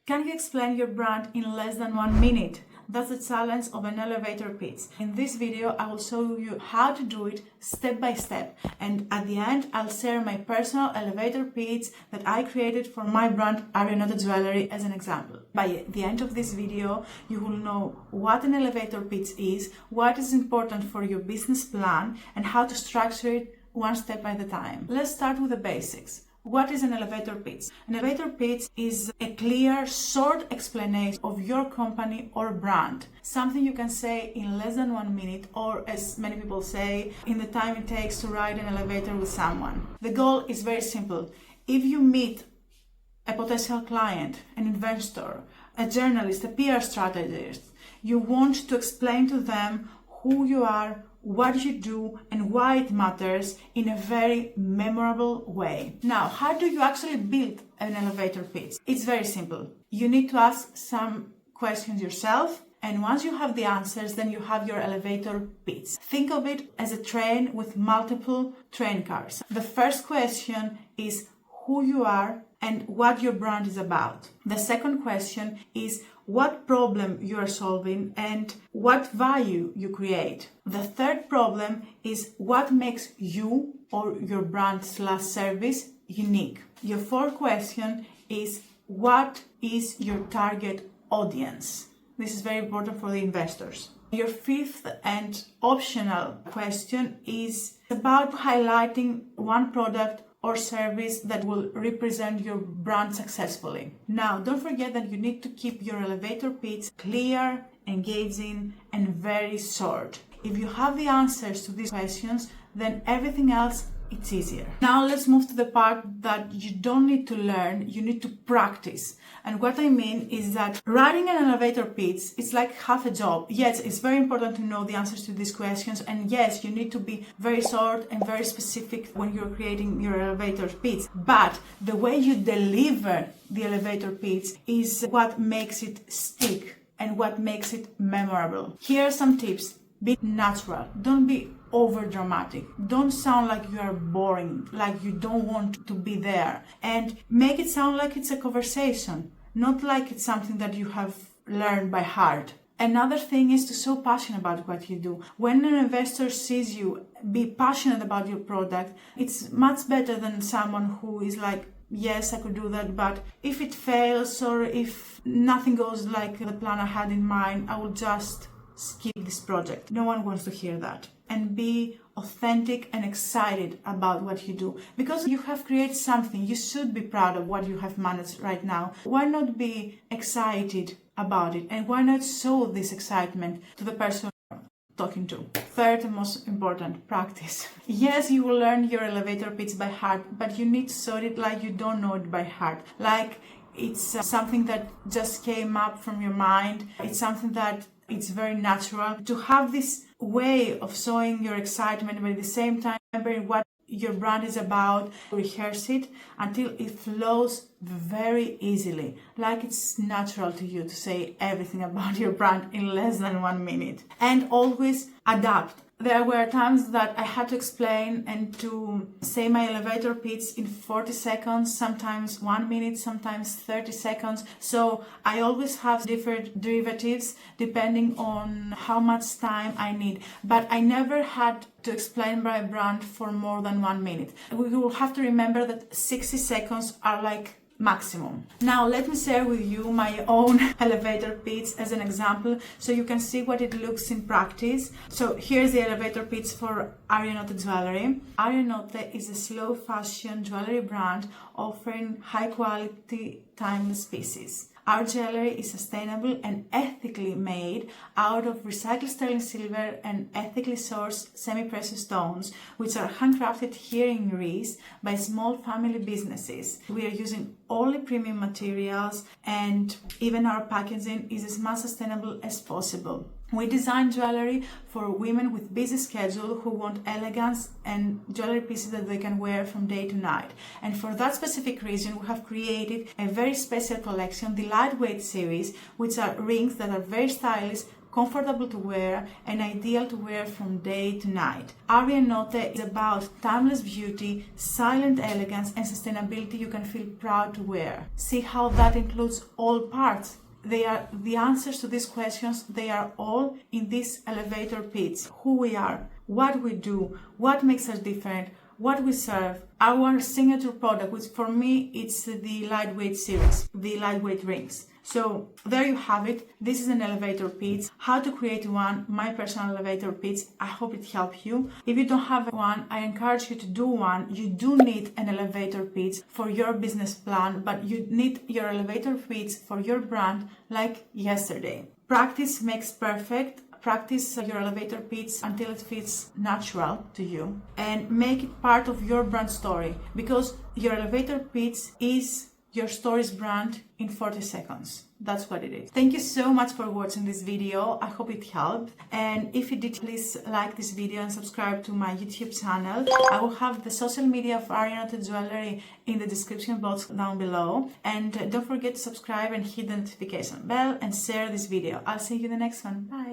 Can you explain your brand in less than 1 minute? That's the challenge of an elevator pitch. In this video, I will show you how to do it step by step. And at the end, I'll share my personal elevator pitch that I created for my brand Arianotte Jewellery as an example. By the end of this video, you will know what an elevator pitch is, what is important for your business plan, and how to structure it one step at a time. Let's start with the basics. What is an elevator pitch? An elevator pitch is a clear, short explanation of your company or brand. Something you can say in less than 1 minute, or as many people say, in the time it takes to ride an elevator with someone. The goal is very simple. If you meet a potential client, an investor, a journalist, a PR strategist, you want to explain to them who you are, what you do, and why it matters in a very memorable way. Now, how do you actually build an elevator pitch? It's very simple. You need to ask some questions yourself, and once you have the answers, then you have your elevator pitch. Think of it as a train with multiple train cars. The first question is who you are and what your brand is about. The second question is what problem you are solving and what value you create. The third problem is what makes you or your brand/service unique. Your fourth question is what is your target audience. This is very important for the investors. Your fifth and optional question is about highlighting one product or service that will represent your brand successfully. Now, don't forget that you need to keep your elevator pitch clear, engaging, and very short. If you have the answers to these questions, then everything else it's easier. Now let's move to the part that you don't need to learn, you need to practice. And what I mean is that writing an elevator pitch is like half a job. Yes, it's very important to know the answers to these questions, and yes, you need to be very short and very specific when you're creating your elevator pitch. But the way you deliver the elevator pitch is what makes it stick and what makes it memorable. Here are some tips. Be natural. Don't be over dramatic. Don't sound like you are boring, like you don't want to be there. And make it sound like it's a conversation, not like it's something that you have learned by heart. Another thing is to show passion about what you do. When an investor sees you be passionate about your product, it's much better than someone who is like, yes, I could do that, but if it fails or if nothing goes like the plan I had in mind, I will just skip this project. No one wants to hear that. And be authentic and excited about what you do. Because you have created something, you should be proud of what you have managed right now. Why not be excited about it? And why not show this excitement to the person you're talking to? Third and most important, practice. Yes, you will learn your elevator pitch by heart, but you need to show it like you don't know it by heart. Like it's something that just came up from your mind. It's something that it's very natural to have this way of showing your excitement, but at the same time remembering what your brand is about. Rehearse it until it flows very easily, like it's natural to you to say everything about your brand in less than 1 minute. And always adapt. There were times that I had to explain and to say my elevator pitch in 40 seconds, sometimes 1 minute, sometimes 30 seconds. So I always have different derivatives depending on how much time I need. But I never had to explain my brand for more than 1 minute. We will have to remember that 60 seconds are like maximum. Now let me share with you my own elevator pitch as an example so you can see what it looks in practice. So here's the elevator pitch for Arianotte Jewellery. Arianotte is a slow fashion jewellery brand offering high quality timeless pieces. Our jewellery is sustainable and ethically made out of recycled sterling silver and ethically sourced semi-precious stones, which are handcrafted here in Greece by small family businesses. We are using only premium materials, and even our packaging is as much sustainable as possible. We design jewellery for women with busy schedule who want elegance and jewellery pieces that they can wear from day to night. And for that specific reason, we have created a very special collection, the Lightweight series, which are rings that are very stylish, comfortable to wear, and ideal to wear from day to night. Arianotte is about timeless beauty, silent elegance, and sustainability you can feel proud to wear. See how that includes all parts. They are the answers to these questions. They are all in this elevator pitch. Who we are, what we do, what makes us different, what we serve, our signature product, which for me it's the lightweight series, the lightweight rings. So there you have it. This is an elevator pitch, how to create one, my personal elevator pitch. I hope it helped you. If you don't have one, I encourage you to do one. You do need an elevator pitch for your business plan, but you need your elevator pitch for your brand like yesterday. Practice makes perfect. Practice your elevator pitch until it feels natural to you, and make it part of your brand story, because your elevator pitch is your story's brand in 40 seconds. That's what it is. Thank you so much for watching this video. I hope it helped. And if you did, please like this video and subscribe to my YouTube channel. I will have the social media of Arianotte Jewellery in the description box down below. And don't forget to subscribe and hit the notification bell and share this video. I'll see you in the next one. Bye.